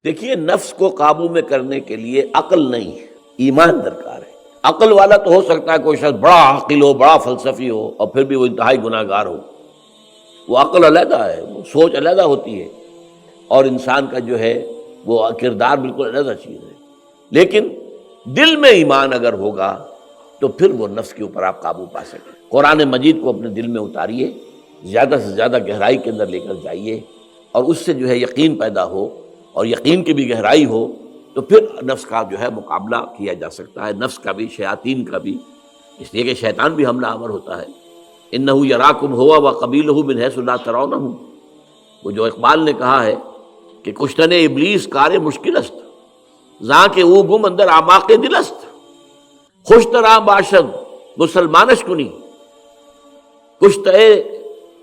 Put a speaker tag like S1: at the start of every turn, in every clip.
S1: دیکھیے، نفس کو قابو میں کرنے کے لیے عقل نہیں، ایمان درکار ہے۔ عقل والا تو ہو سکتا ہے کوئی شخص بڑا عاقل ہو، بڑا فلسفی ہو، اور پھر بھی وہ انتہائی گناہ گار ہو۔ وہ عقل علیحدہ ہے، وہ سوچ علیحدہ ہوتی ہے، اور انسان کا جو ہے وہ کردار بالکل علیحدہ چیز ہے۔ لیکن دل میں ایمان اگر ہوگا تو پھر وہ نفس کے اوپر آپ قابو پا سکیں۔ قرآن مجید کو اپنے دل میں اتاریے، زیادہ سے زیادہ گہرائی کے اندر لے کر جائیے، اور اس سے جو ہے یقین پیدا ہو، اور یقین کی بھی گہرائی ہو، تو پھر نفس کا جو ہے مقابلہ کیا جا سکتا ہے، نفس کا بھی، شیاطین کا بھی، اس لیے کہ شیطان بھی حملہ آور ہوتا ہے۔ انہ یراکم ہوا وقبیلہ من حیث لا ترونہم، وہ جو اقبال نے کہا ہے کہ کشتن ابلیس کار مشکل است، زاں کے او گم اندر اعماق دل است، خوش ترا باشد مسلمانش کنی، کشت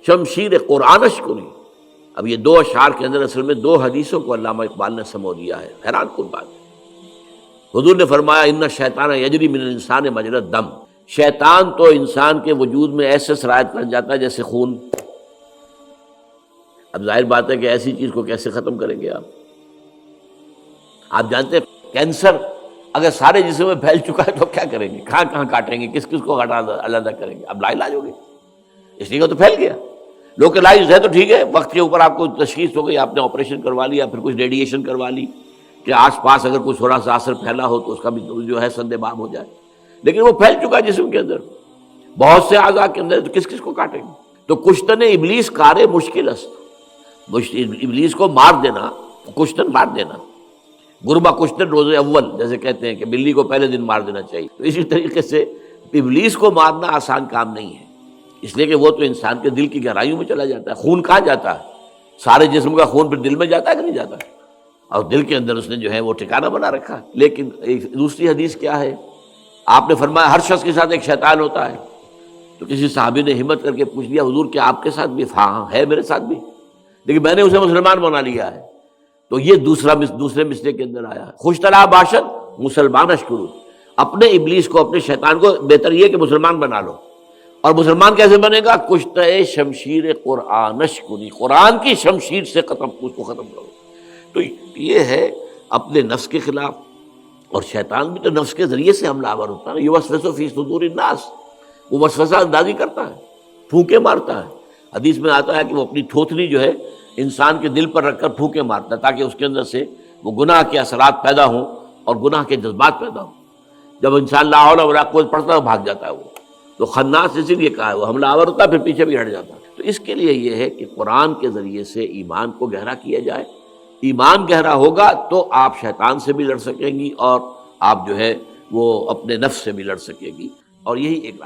S1: شمشیر قرآنش کنی۔ اب یہ دو اشعار کے اندر اصل میں دو حدیثوں کو علامہ اقبال نے سمو دیا ہے، حیران کن بات ہے۔ حضور نے فرمایا ان الشیطان یجری من الانسان مجری الدم، شیطان تو انسان کے وجود میں ایسے سرایت کر جاتا ہے جیسے خون۔ اب ظاہر بات ہے کہ ایسی چیز کو کیسے ختم کریں گے آپ جانتے ہیں کینسر اگر سارے جسم میں پھیل چکا ہے تو کیا کریں گے، کہاں کہاں کاٹیں گے، کس کس کو علیحدہ کریں گے؟ اب لا علاج ہو گئی، اس لیے کہ تو پھیل گیا۔ لوکلائز ہے تو ٹھیک ہے، وقت کے اوپر آپ کو تشخیص ہو گئی، آپ نے آپریشن کروا لیا، پھر کچھ ریڈیشن کروا لی کہ آس پاس اگر کچھ تھوڑا سا اثر پھیلا ہو تو اس کا بھی جو ہے سد باب ہو جائے، لیکن وہ پھیل چکا ہے جسم کے اندر، بہت سے اعضاء کے اندر، تو کس کس کو کاٹیں گے؟ تو کشتن ابلیس کار مشکل است، ابلیس کو مار دینا، کشتن مار دینا، گربہ کشتن روز اول جیسے کہتے ہیں کہ بلی کو پہلے دن مار دینا چاہیے، تو اسی طریقے سے ابلیس کو مارنا آسان کام نہیں ہے، اس لیے کہ وہ تو انسان کے دل کی گہرائیوں میں چلا جاتا ہے۔ خون کہاں جاتا ہے؟ سارے جسم کا خون پھر دل میں جاتا ہے کہ نہیں جاتا؟ اور دل کے اندر اس نے جو ہے وہ ٹھکانہ بنا رکھا ہے۔ لیکن ایک دوسری حدیث کیا ہے؟ آپ نے فرمایا ہر شخص کے ساتھ ایک شیطان ہوتا ہے، تو کسی صحابی نے ہمت کر کے پوچھ لیا حضور کیا آپ کے ساتھ بھی؟ ہاں ہے میرے ساتھ بھی، لیکن میں نے اسے مسلمان بنا لیا ہے۔ تو یہ دوسرے مسئلے کے اندر آیا ہے، خوش طرح باشد مسلمان اشکرو، اپنے ابلیس کو، اپنے شیطان کو بہتر یہ کہ مسلمان بنا لو۔ اور مسلمان کیسے بنے گا؟ کشت شمشیر قرآنش کنی، قرآن کی شمشیر سے اس کو ختم کرو۔ تو یہ ہے اپنے نفس کے خلاف، اور شیطان بھی تو نفس کے ذریعے سے حملہ آور ہوتا ہے، یوسوس فی صدور الناس، وہ وسوسہ اندازی کرتا ہے، پھونکے مارتا ہے۔ حدیث میں آتا ہے کہ وہ اپنی تھوتنی جو ہے انسان کے دل پر رکھ کر پھونکے مارتا ہے تاکہ اس کے اندر سے وہ گناہ کے اثرات پیدا ہوں اور گناہ کے جذبات پیدا ہوں۔ جب انسان لا حول ولا قوت پڑھتا ہے بھاگ جاتا ہے وہ، تو خناس اسی لیے کہا ہے، وہ حملہ آور ہوتا ہے پھر پیچھے بھی ہٹ جاتا ہے۔ تو اس کے لیے یہ ہے کہ قرآن کے ذریعے سے ایمان کو گہرا کیا جائے، ایمان گہرا ہوگا تو آپ شیطان سے بھی لڑ سکیں گی، اور آپ جو ہے وہ اپنے نفس سے بھی لڑ سکے گی، اور یہی ایک